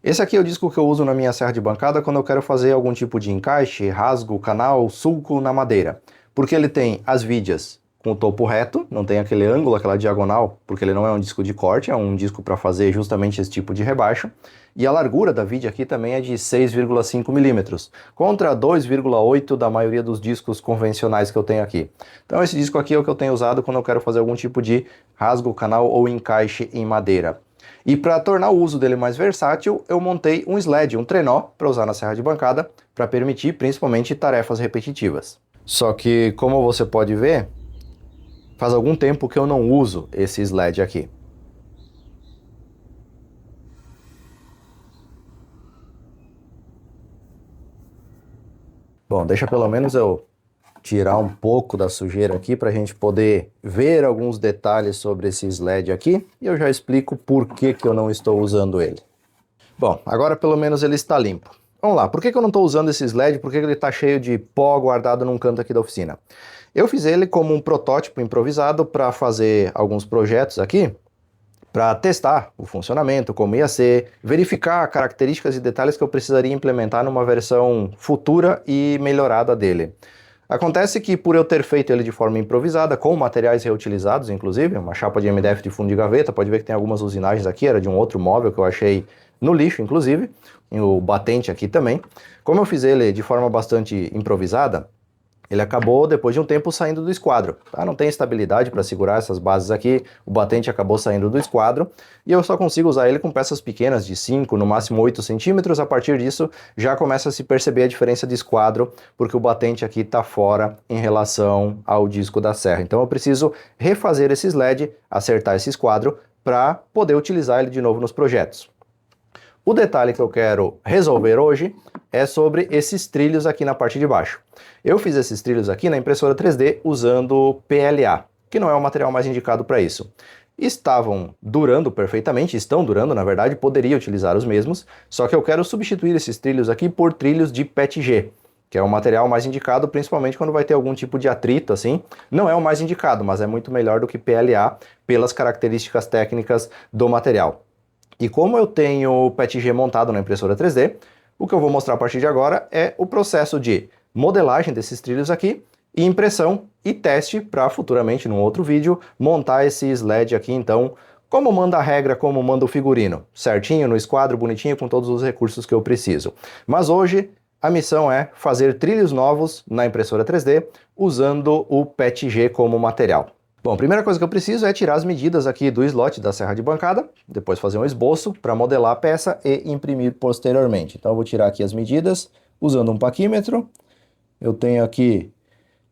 Esse aqui é o disco que eu uso na minha serra de bancada quando eu quero fazer algum tipo de encaixe, rasgo, canal, sulco na madeira. Porque ele tem as vigas com o topo reto, não tem aquele ângulo, aquela diagonal, porque ele não é um disco de corte, é um disco para fazer justamente esse tipo de rebaixo. E a largura da viga aqui também é de 6,5 milímetros, contra 2,8 da maioria dos discos convencionais que eu tenho aqui. Então esse disco aqui é o que eu tenho usado quando eu quero fazer algum tipo de rasgo, canal ou encaixe em madeira. E para tornar o uso dele mais versátil, eu montei um sled, um trenó, para usar na serra de bancada, para permitir principalmente tarefas repetitivas. Só que, como você pode ver, faz algum tempo que eu não uso esse sled aqui. Bom, deixa pelo menos eu tirar um pouco da sujeira aqui para a gente poder ver alguns detalhes sobre esse sled aqui e eu já explico por que eu não estou usando ele. Bom, agora pelo menos ele está limpo. Vamos lá, por que eu não estou usando esse sled? Por que ele está cheio de pó guardado num canto aqui da oficina? Eu fiz ele como um protótipo improvisado para fazer alguns projetos aqui, para testar o funcionamento, como ia ser, verificar características e detalhes que eu precisaria implementar numa versão futura e melhorada dele. Acontece que por eu ter feito ele de forma improvisada, com materiais reutilizados, inclusive, uma chapa de MDF de fundo de gaveta, pode ver que tem algumas usinagens aqui, era de um outro móvel que eu achei no lixo, inclusive, e o batente aqui também. Como eu fiz ele de forma bastante improvisada, ele acabou, depois de um tempo, saindo do esquadro. Tá? Não tem estabilidade para segurar essas bases aqui, o batente acabou saindo do esquadro, e eu só consigo usar ele com peças pequenas, de 5, no máximo 8 centímetros. A partir disso, já começa a se perceber a diferença de esquadro, porque o batente aqui está fora em relação ao disco da serra. Então eu preciso refazer esse sled, acertar esse esquadro, para poder utilizar ele de novo nos projetos. O detalhe que eu quero resolver hoje é sobre esses trilhos aqui na parte de baixo. Eu fiz esses trilhos aqui na impressora 3D usando PLA, que não é o material mais indicado para isso. Estavam durando perfeitamente, estão durando, na verdade, poderia utilizar os mesmos, só que eu quero substituir esses trilhos aqui por trilhos de PETG, que é o material mais indicado, principalmente quando vai ter algum tipo de atrito, assim. Não é o mais indicado, mas é muito melhor do que PLA pelas características técnicas do material. E como eu tenho o PETG montado na impressora 3D, o que eu vou mostrar a partir de agora é o processo de modelagem desses trilhos aqui, e impressão e teste para futuramente, num outro vídeo, montar esse sled aqui, então, como manda a regra, como manda o figurino, certinho, no esquadro, bonitinho, com todos os recursos que eu preciso. Mas hoje, a missão é fazer trilhos novos na impressora 3D, usando o PETG como material. Bom, a primeira coisa que eu preciso é tirar as medidas aqui do slot da serra de bancada, depois fazer um esboço para modelar a peça e imprimir posteriormente. Então eu vou tirar aqui as medidas usando um paquímetro. Eu tenho aqui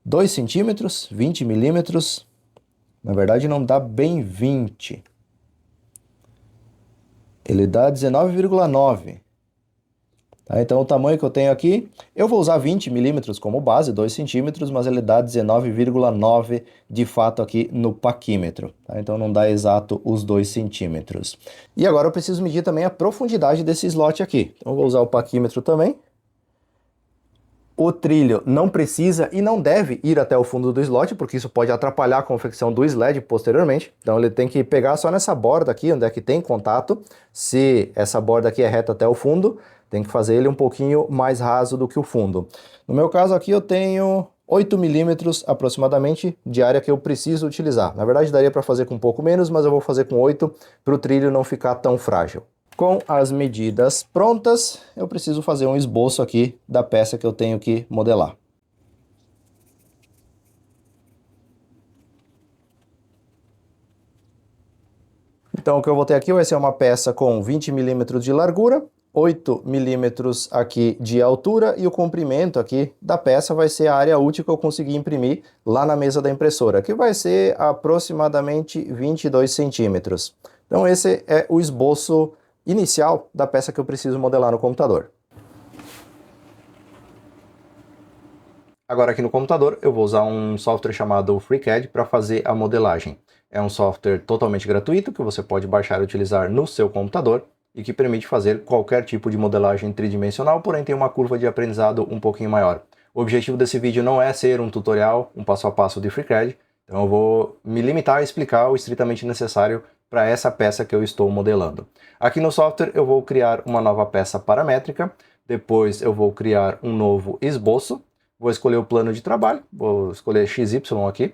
2 centímetros, 20 milímetros. Na verdade não dá bem 20. Ele dá 19,9. Tá, então o tamanho que eu tenho aqui, eu vou usar 20 milímetros como base, 2 centímetros, mas ele dá 19,9 de fato aqui no paquímetro. Tá? Então não dá exato os 2 centímetros. E agora eu preciso medir também a profundidade desse slot aqui. Então eu vou usar o paquímetro também. O trilho não precisa e não deve ir até o fundo do slot, porque isso pode atrapalhar a confecção do sled posteriormente. Então ele tem que pegar só nessa borda aqui, onde é que tem contato. Se essa borda aqui é reta até o fundo, tem que fazer ele um pouquinho mais raso do que o fundo. No meu caso aqui eu tenho 8 milímetros aproximadamente de área que eu preciso utilizar. Na verdade daria para fazer com um pouco menos, mas eu vou fazer com 8 para o trilho não ficar tão frágil. Com as medidas prontas, eu preciso fazer um esboço aqui da peça que eu tenho que modelar. Então o que eu vou ter aqui vai ser uma peça com 20 milímetros de largura, 8 milímetros aqui de altura e o comprimento aqui da peça vai ser a área útil que eu consegui imprimir lá na mesa da impressora, que vai ser aproximadamente 22 centímetros. Então esse é o esboço inicial da peça que eu preciso modelar no computador. Agora aqui no computador eu vou usar um software chamado FreeCAD para fazer a modelagem. É um software totalmente gratuito que você pode baixar e utilizar no seu computador e que permite fazer qualquer tipo de modelagem tridimensional, porém tem uma curva de aprendizado um pouquinho maior. O objetivo desse vídeo não é ser um tutorial, um passo a passo de FreeCAD, então eu vou me limitar a explicar o estritamente necessário para essa peça que eu estou modelando. Aqui no software eu vou criar uma nova peça paramétrica, depois eu vou criar um novo esboço, vou escolher o plano de trabalho, vou escolher XY aqui,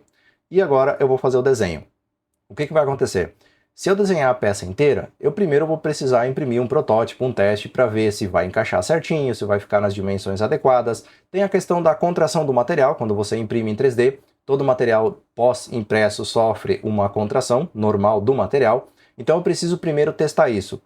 e agora eu vou fazer o desenho. O que vai acontecer? Se eu desenhar a peça inteira, eu primeiro vou precisar imprimir um protótipo, um teste, para ver se vai encaixar certinho, se vai ficar nas dimensões adequadas. Tem a questão da contração do material, quando você imprime em 3D, todo material pós-impresso sofre uma contração normal do material, então eu preciso primeiro testar isso.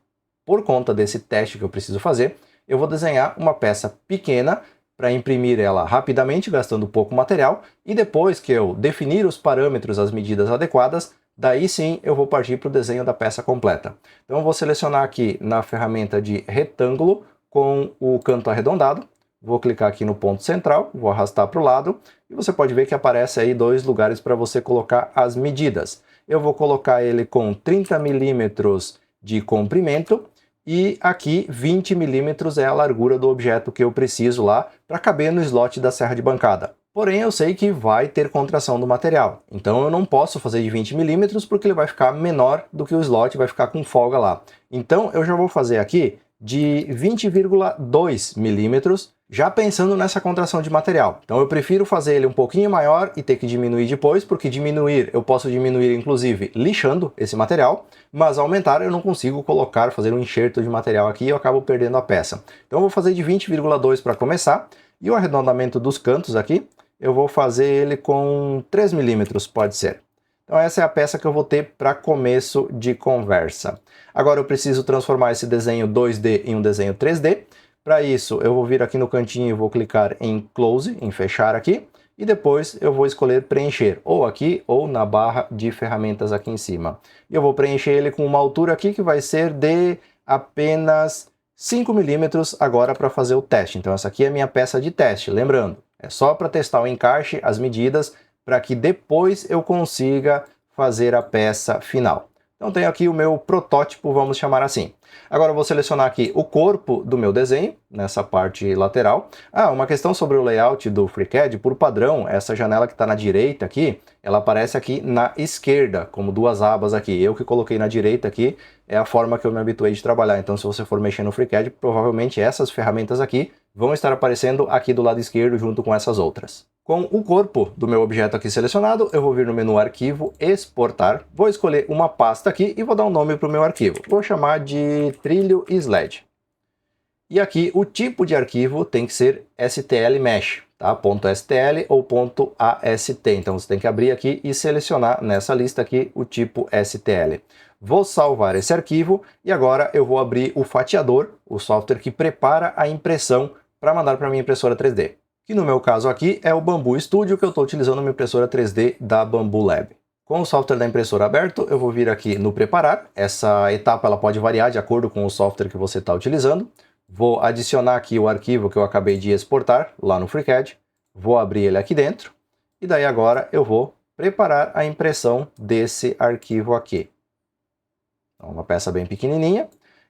Por conta desse teste que eu preciso fazer, eu vou desenhar uma peça pequena para imprimir ela rapidamente, gastando pouco material, e depois que eu definir os parâmetros, as medidas adequadas, daí sim eu vou partir para o desenho da peça completa. Então eu vou selecionar aqui na ferramenta de retângulo com o canto arredondado, vou clicar aqui no ponto central, vou arrastar para o lado, e você pode ver que aparece aí 2 lugares para você colocar as medidas. Eu vou colocar ele com 30 milímetros de comprimento, e aqui 20 milímetros é a largura do objeto que eu preciso lá para caber no slot da serra de bancada. Porém, eu sei que vai ter contração do material, então eu não posso fazer de 20 milímetros porque ele vai ficar menor do que o slot, vai ficar com folga lá. Então eu já vou fazer aqui de 20,2 milímetros, já pensando nessa contração de material. Então eu prefiro fazer ele um pouquinho maior e ter que diminuir depois, porque diminuir, eu posso diminuir inclusive lixando esse material, mas aumentar eu não consigo colocar, fazer um enxerto de material aqui e eu acabo perdendo a peça. Então eu vou fazer de 20,2 para começar, e o arredondamento dos cantos aqui, eu vou fazer ele com 3 milímetros, pode ser. Então essa é a peça que eu vou ter para começo de conversa. Agora eu preciso transformar esse desenho 2D em um desenho 3D. Para isso eu vou vir aqui no cantinho e vou clicar em Close, em fechar aqui, e depois eu vou escolher preencher, ou aqui ou na barra de ferramentas aqui em cima. E eu vou preencher ele com uma altura aqui que vai ser de apenas 5 milímetros agora para fazer o teste. Então essa aqui é a minha peça de teste, lembrando, é só para testar o encaixe, as medidas, para que depois eu consiga fazer a peça final. Então tenho aqui o meu protótipo, vamos chamar assim. Agora eu vou selecionar aqui o corpo do meu desenho, nessa parte lateral. Uma questão sobre o layout do FreeCAD, por padrão, essa janela que está na direita aqui, ela aparece aqui na esquerda, como 2 abas aqui. Eu que coloquei na direita aqui, é a forma que eu me habituei de trabalhar. Então se você for mexer no FreeCAD, provavelmente essas ferramentas aqui vão estar aparecendo aqui do lado esquerdo junto com essas outras. Com o corpo do meu objeto aqui selecionado, eu vou vir no menu Arquivo, Exportar, vou escolher uma pasta aqui e vou dar um nome para o meu arquivo. Vou chamar de trilho sled. E aqui o tipo de arquivo tem que ser STL Mesh, tá? .stl ou .ast. Então você tem que abrir aqui e selecionar nessa lista aqui o tipo STL. Vou salvar esse arquivo e agora eu vou abrir o fatiador, o software que prepara a impressão para mandar para minha impressora 3D. Que no meu caso aqui é o Bambu Studio, que eu estou utilizando uma impressora 3D da Bambu Lab. Com o software da impressora aberto, eu vou vir aqui no preparar. Essa etapa ela pode variar de acordo com o software que você está utilizando. Vou adicionar aqui o arquivo que eu acabei de exportar lá no FreeCAD. Vou abrir ele aqui dentro. E daí agora eu vou preparar a impressão desse arquivo aqui. Então, uma peça bem pequenininha.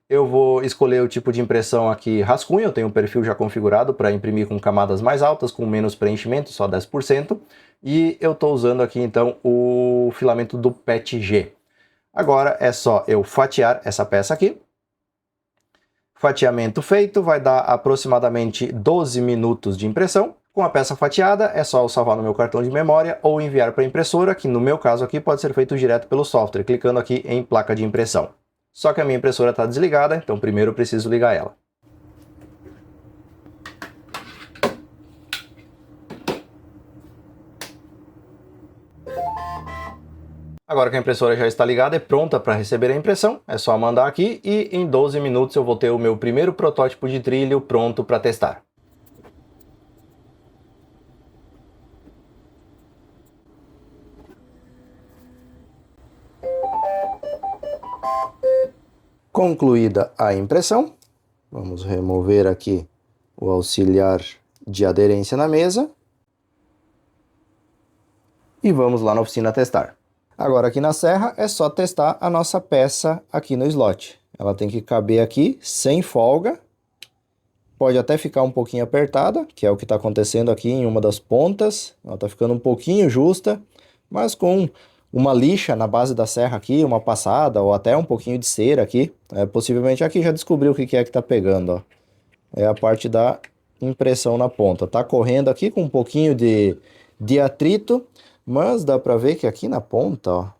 Eu vou escolher o tipo de impressão aqui rascunho, eu tenho um perfil já configurado para imprimir com camadas mais altas, com menos preenchimento, só 10%. E eu estou usando aqui então o filamento do PETG. Agora é só eu fatiar essa peça aqui. Fatiamento feito, vai dar aproximadamente 12 minutos de impressão. Com a peça fatiada, é só eu salvar no meu cartão de memória ou enviar para a impressora, que no meu caso aqui pode ser feito direto pelo software, clicando aqui em placa de impressão. Só que a minha impressora está desligada, então primeiro eu preciso ligar ela. Agora que a impressora já está ligada e pronta para receber a impressão, é só mandar aqui e em 12 minutos eu vou ter o meu primeiro protótipo de trilho pronto para testar. Concluída a impressão, vamos remover aqui o auxiliar de aderência na mesa e vamos lá na oficina testar. Agora aqui na serra é só testar a nossa peça aqui no slot. Ela tem que caber aqui sem folga, pode até ficar um pouquinho apertada, que é o que está acontecendo aqui em uma das pontas. Ela está ficando um pouquinho justa, mas com uma lixa na base da serra aqui, uma passada, ou até um pouquinho de cera aqui. Possivelmente aqui já descobriu o que é que tá pegando, ó. É a parte da impressão na ponta. Tá correndo aqui com um pouquinho de atrito, mas dá pra ver que aqui na ponta,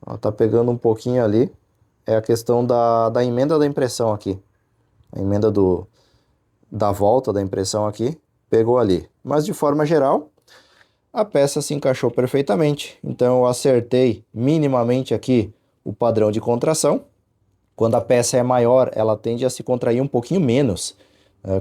ó, tá pegando um pouquinho ali. É a questão da emenda da impressão aqui. A emenda da volta da impressão aqui pegou ali. Mas de forma geral, a peça se encaixou perfeitamente. Então eu acertei minimamente aqui o padrão de contração. Quando a peça é maior, ela tende a se contrair um pouquinho menos.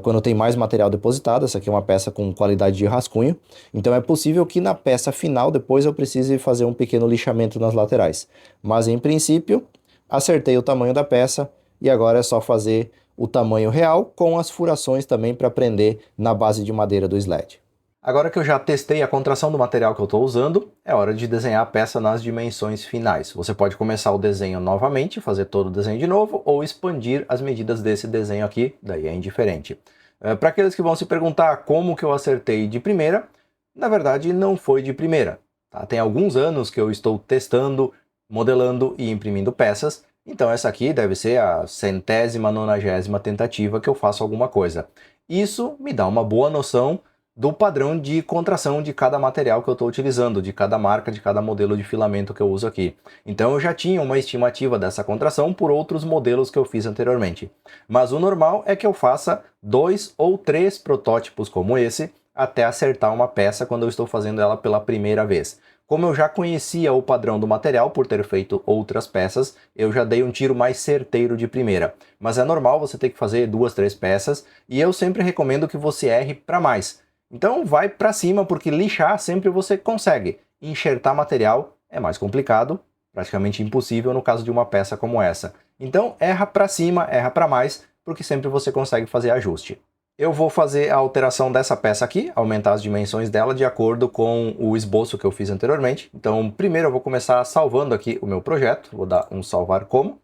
Quando tem mais material depositado, essa aqui é uma peça com qualidade de rascunho. Então é possível que na peça final, depois eu precise fazer um pequeno lixamento nas laterais. Mas em princípio, acertei o tamanho da peça e agora é só fazer o tamanho real com as furações também para prender na base de madeira do sled. Agora que eu já testei a contração do material que eu estou usando, é hora de desenhar a peça nas dimensões finais. Você pode começar o desenho novamente, fazer todo o desenho de novo, ou expandir as medidas desse desenho aqui, daí é indiferente. Para aqueles que vão se perguntar como que eu acertei de primeira, na verdade não foi de primeira. Tá? Tem alguns anos que eu estou testando, modelando e imprimindo peças, então essa aqui deve ser a 100ª, 90ª tentativa que eu faço alguma coisa. Isso me dá uma boa noção do padrão de contração de cada material que eu estou utilizando, de cada marca, de cada modelo de filamento que eu uso aqui. Então eu já tinha uma estimativa dessa contração por outros modelos que eu fiz anteriormente. Mas o normal é que eu faça 2 ou 3 protótipos como esse até acertar uma peça quando eu estou fazendo ela pela primeira vez. Como eu já conhecia o padrão do material por ter feito outras peças, eu já dei um tiro mais certeiro de primeira. Mas é normal você ter que fazer 2, 3 peças e eu sempre recomendo que você erre para mais. Então vai para cima, porque lixar sempre você consegue. Enxertar material é mais complicado, praticamente impossível no caso de uma peça como essa. Então erra para cima, erra para mais, porque sempre você consegue fazer ajuste. Eu vou fazer a alteração dessa peça aqui, aumentar as dimensões dela de acordo com o esboço que eu fiz anteriormente. Então primeiro eu vou começar salvando aqui o meu projeto, vou dar um salvar como.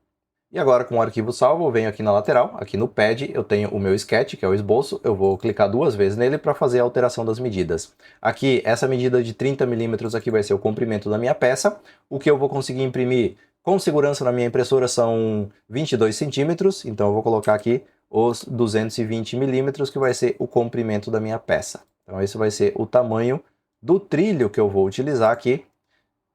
E agora, com o arquivo salvo, eu venho aqui na lateral, aqui no pad, eu tenho o meu sketch, que é o esboço, eu vou clicar 2 vezes nele para fazer a alteração das medidas. Aqui, essa medida de 30 milímetros aqui vai ser o comprimento da minha peça. O que eu vou conseguir imprimir com segurança na minha impressora são 22 centímetros, então eu vou colocar aqui os 220 milímetros, que vai ser o comprimento da minha peça. Então esse vai ser o tamanho do trilho que eu vou utilizar aqui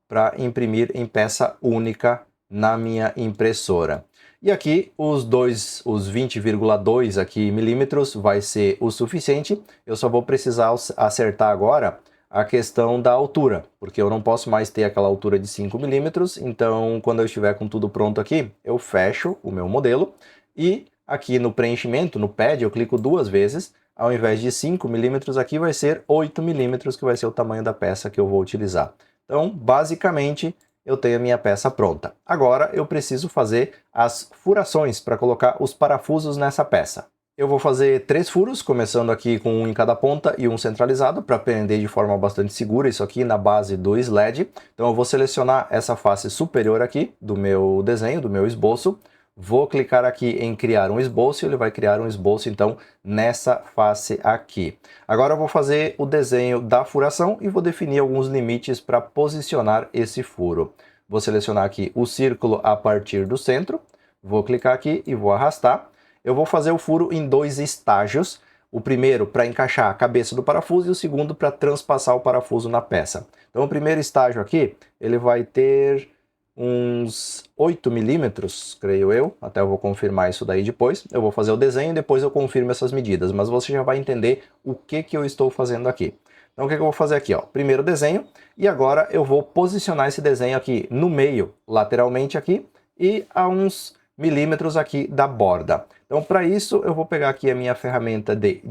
para imprimir em peça única na minha impressora. E aqui os 20,2 aqui milímetros vai ser o suficiente. Eu só vou precisar acertar agora a questão da altura, porque eu não posso mais ter aquela altura de 5 milímetros. Então, quando eu estiver com tudo pronto aqui, eu fecho o meu modelo e aqui no preenchimento, no pad, eu clico 2 vezes. Ao invés de 5 milímetros, aqui vai ser 8 milímetros, que vai ser o tamanho da peça que eu vou utilizar. Então, basicamente, eu tenho a minha peça pronta. Agora eu preciso fazer as furações para colocar os parafusos nessa peça. Eu vou fazer 3 furos, começando aqui com um em cada ponta e um centralizado, para prender de forma bastante segura isso aqui na base do sled. Então eu vou selecionar essa face superior aqui do meu desenho, do meu esboço. Vou clicar aqui em criar um esboço e ele vai criar um esboço então nessa face aqui. Agora eu vou fazer o desenho da furação e vou definir alguns limites para posicionar esse furo. Vou selecionar aqui o círculo a partir do centro, vou clicar aqui e vou arrastar. Eu vou fazer o furo em 2 estágios. O primeiro para encaixar a cabeça do parafuso e o segundo para transpassar o parafuso na peça. Então o primeiro estágio aqui, ele vai ter uns 8 milímetros, creio eu, até eu vou confirmar isso daí depois. Eu vou fazer o desenho e depois eu confirmo essas medidas, mas você já vai entender o que eu estou fazendo aqui. Então o que eu vou fazer aqui? Primeiro desenho, e agora eu vou posicionar esse desenho aqui no meio, lateralmente aqui, e a uns milímetros aqui da borda. Então para isso eu vou pegar aqui a minha ferramenta de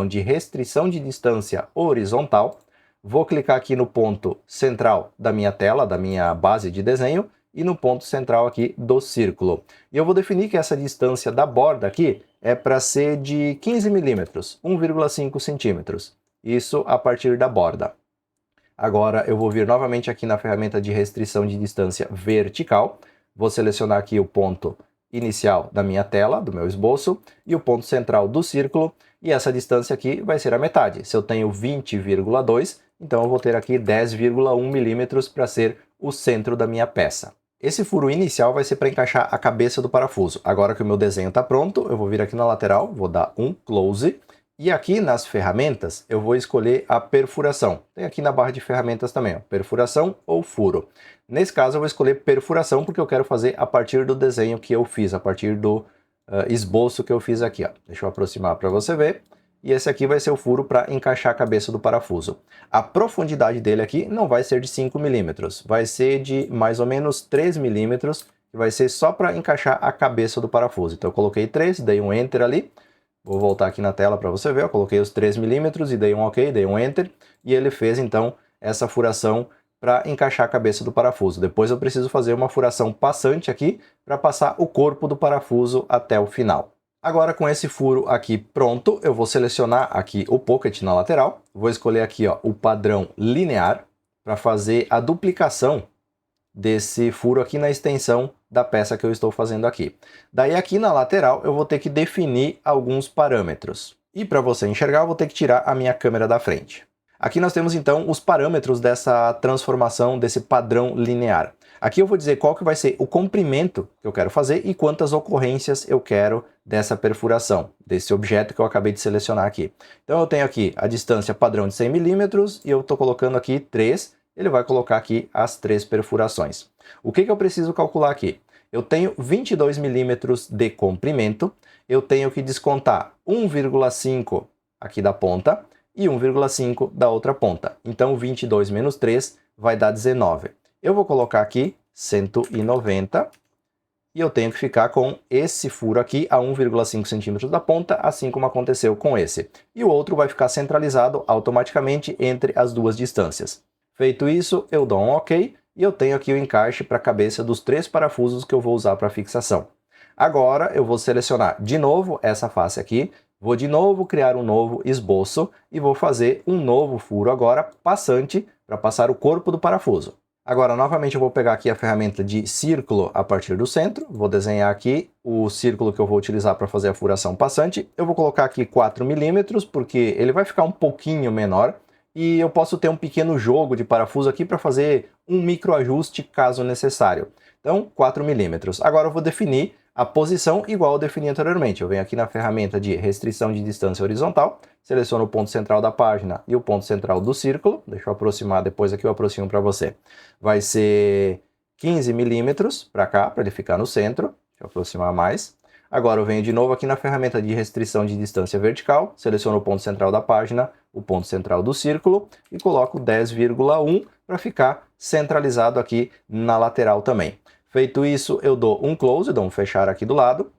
de restrição de distância horizontal. Vou clicar aqui no ponto central da minha tela, da minha base de desenho, e no ponto central aqui do círculo. E eu vou definir que essa distância da borda aqui é para ser de 15 milímetros, 1,5 centímetros. Isso a partir da borda. Agora eu vou vir novamente aqui na ferramenta de restrição de distância vertical. Vou selecionar aqui o ponto inicial da minha tela, do meu esboço, e o ponto central do círculo, e essa distância aqui vai ser a metade. Se eu tenho 20,2, então eu vou ter aqui 10,1 milímetros para ser o centro da minha peça. Esse furo inicial vai ser para encaixar a cabeça do parafuso. Agora que o meu desenho está pronto, eu vou vir aqui na lateral, vou dar um close. E aqui nas ferramentas, eu vou escolher a perfuração. Tem aqui na barra de ferramentas também, ó, perfuração ou furo. Nesse caso, eu vou escolher perfuração porque eu quero fazer a partir do desenho que eu fiz, a partir do esboço que eu fiz aqui. Ó. Deixa eu aproximar para você ver. E esse aqui vai ser o furo para encaixar a cabeça do parafuso. A profundidade dele aqui não vai ser de 5 milímetros, vai ser de mais ou menos 3 milímetros, que vai ser só para encaixar a cabeça do parafuso. Então eu coloquei 3, dei um Enter ali, vou voltar aqui na tela para você ver, eu coloquei os 3 milímetros e dei um OK, dei um Enter, e ele fez então essa furação para encaixar a cabeça do parafuso. Depois eu preciso fazer uma furação passante aqui para passar o corpo do parafuso até o final. Agora com esse furo aqui pronto, eu vou selecionar aqui o pocket na lateral, vou escolher aqui ó, o padrão linear para fazer a duplicação desse furo aqui na extensão da peça que eu estou fazendo aqui. Daí aqui na lateral eu vou ter que definir alguns parâmetros. E para você enxergar eu vou ter que tirar a minha câmera da frente. Aqui nós temos então os parâmetros dessa transformação desse padrão linear. Aqui eu vou dizer qual que vai ser o comprimento que eu quero fazer e quantas ocorrências eu quero dessa perfuração, desse objeto que eu acabei de selecionar aqui. Então eu tenho aqui a distância padrão de 100 milímetros e eu estou colocando aqui 3, ele vai colocar aqui as 3 perfurações. O que eu preciso calcular aqui? Eu tenho 22 milímetros de comprimento, eu tenho que descontar 1,5 aqui da ponta e 1,5 da outra ponta. Então 22 menos 3 vai dar 19. Eu vou colocar aqui 190 e eu tenho que ficar com esse furo aqui a 1,5 centímetros da ponta, assim como aconteceu com esse. E o outro vai ficar centralizado automaticamente entre as duas distâncias. Feito isso, eu dou um OK e eu tenho aqui o encaixe para a cabeça dos 3 parafusos que eu vou usar para fixação. Agora eu vou selecionar de novo essa face aqui, vou de novo criar um novo esboço e vou fazer um novo furo agora passante para passar o corpo do parafuso. Agora, novamente, eu vou pegar aqui a ferramenta de círculo a partir do centro, vou desenhar aqui o círculo que eu vou utilizar para fazer a furação passante. Eu vou colocar aqui 4 milímetros, porque ele vai ficar um pouquinho menor, e eu posso ter um pequeno jogo de parafuso aqui para fazer um microajuste caso necessário. Então, 4 milímetros. Agora eu vou definir a posição igual eu defini anteriormente. Eu venho aqui na ferramenta de restrição de distância horizontal, seleciono o ponto central da página e o ponto central do círculo. Deixa eu aproximar, depois aqui eu aproximo para você. Vai ser 15 milímetros para cá, para ele ficar no centro. Deixa eu aproximar mais. Agora eu venho de novo aqui na ferramenta de restrição de distância vertical, seleciono o ponto central da página, o ponto central do círculo e coloco 10,1 para ficar centralizado aqui na lateral também. Feito isso, eu dou um close, dou um fechar aqui do lado,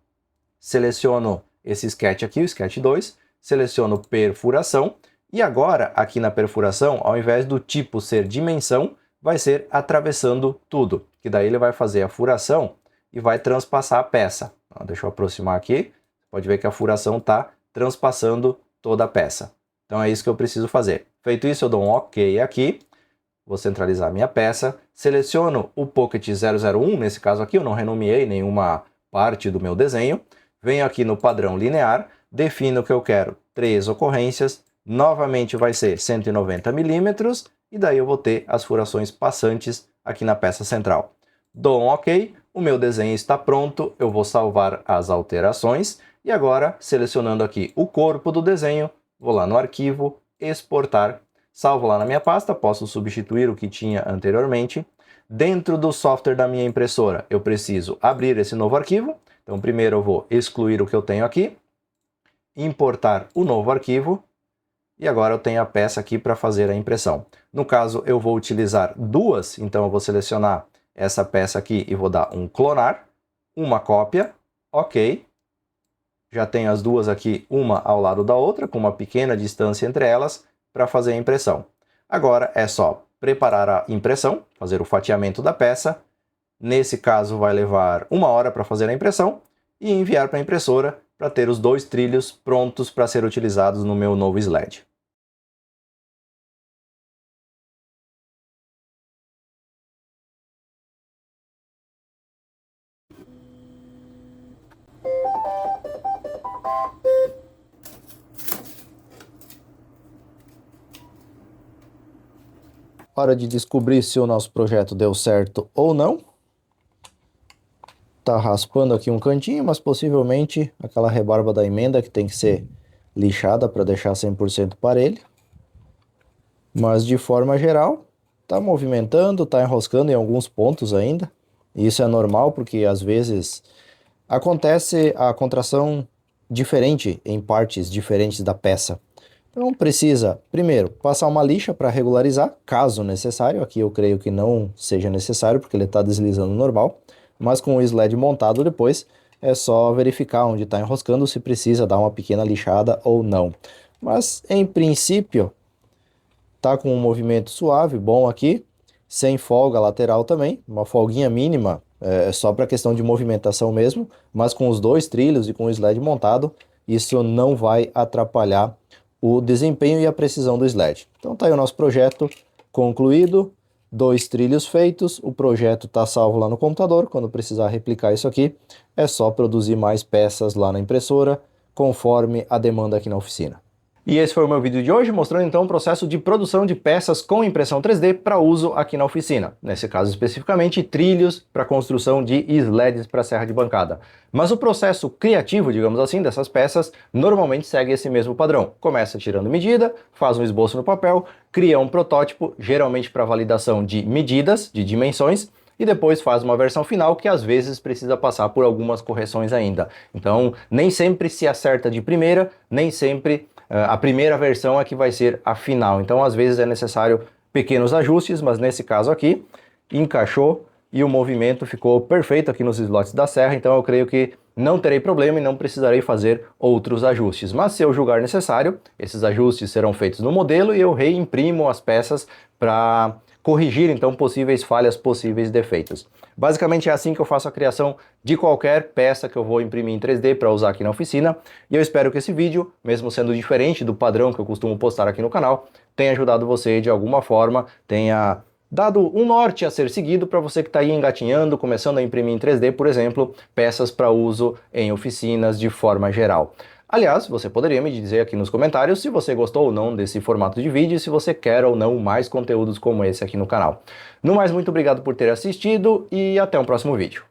seleciono esse sketch aqui, o sketch 2, seleciono perfuração e agora aqui na perfuração, ao invés do tipo ser dimensão, vai ser atravessando tudo, que daí ele vai fazer a furação e vai transpassar a peça. Então, deixa eu aproximar aqui, pode ver que a furação está transpassando toda a peça. Então é isso que eu preciso fazer. Feito isso, eu dou um OK aqui. Vou centralizar a minha peça, seleciono o Pocket 001, nesse caso aqui eu não renomeei nenhuma parte do meu desenho, venho aqui no padrão linear, defino o que eu quero, 3 ocorrências, novamente vai ser 190 milímetros, e daí eu vou ter as furações passantes aqui na peça central. Dou um OK, o meu desenho está pronto, eu vou salvar as alterações, e agora, selecionando aqui o corpo do desenho, vou lá no arquivo, exportar. Salvo lá na minha pasta, posso substituir o que tinha anteriormente. Dentro do software da minha impressora, eu preciso abrir esse novo arquivo. Então, primeiro eu vou excluir o que eu tenho aqui, importar o novo arquivo, e agora eu tenho a peça aqui para fazer a impressão. No caso, eu vou utilizar duas, então eu vou selecionar essa peça aqui e vou dar um clonar, uma cópia, OK. Já tenho as duas aqui, uma ao lado da outra, com uma pequena distância entre elas, para fazer a impressão. Agora é só preparar a impressão, fazer o fatiamento da peça. Nesse caso vai levar 1 hora para fazer a impressão e enviar para a impressora para ter os 2 trilhos prontos para ser utilizados no meu novo sled. Hora de descobrir se o nosso projeto deu certo ou não. Tá raspando aqui um cantinho, mas possivelmente aquela rebarba da emenda que tem que ser lixada para deixar 100% parelho. Mas de forma geral, tá movimentando, tá enroscando em alguns pontos ainda. E isso é normal porque às vezes acontece a contração diferente em partes diferentes da peça. Então precisa, primeiro, passar uma lixa para regularizar, caso necessário. Aqui eu creio que não seja necessário porque ele está deslizando normal. Mas com o sled montado depois, é só verificar onde está enroscando, se precisa dar uma pequena lixada ou não. Mas em princípio, tá com um movimento suave, bom aqui, sem folga lateral também, uma folguinha mínima, só para questão de movimentação mesmo, mas com os dois trilhos e com o sled montado, isso não vai atrapalhar o desempenho e a precisão do sled. Então tá aí o nosso projeto concluído, 2 trilhos feitos, o projeto está salvo lá no computador. Quando precisar replicar isso aqui, é só produzir mais peças lá na impressora, conforme a demanda aqui na oficina. E esse foi o meu vídeo de hoje, mostrando então o processo de produção de peças com impressão 3D para uso aqui na oficina. Nesse caso especificamente, trilhos para construção de sleds para serra de bancada. Mas o processo criativo, digamos assim, dessas peças, normalmente segue esse mesmo padrão. Começa tirando medida, faz um esboço no papel, cria um protótipo, geralmente para validação de medidas, de dimensões, e depois faz uma versão final que às vezes precisa passar por algumas correções ainda. Então, nem sempre se acerta de primeira, nem sempre a primeira versão é que vai ser a final. Então, às vezes é necessário pequenos ajustes, mas nesse caso aqui, encaixou e o movimento ficou perfeito aqui nos slots da serra, então eu creio que não terei problema e não precisarei fazer outros ajustes. Mas se eu julgar necessário, esses ajustes serão feitos no modelo e eu reimprimo as peças para corrigir então possíveis falhas, possíveis defeitos. Basicamente é assim que eu faço a criação de qualquer peça que eu vou imprimir em 3D para usar aqui na oficina, e eu espero que esse vídeo, mesmo sendo diferente do padrão que eu costumo postar aqui no canal, tenha ajudado você de alguma forma, tenha dado um norte a ser seguido para você que está aí engatinhando, começando a imprimir em 3D, por exemplo, peças para uso em oficinas de forma geral. Aliás, você poderia me dizer aqui nos comentários se você gostou ou não desse formato de vídeo e se você quer ou não mais conteúdos como esse aqui no canal. No mais, muito obrigado por ter assistido e até um próximo vídeo.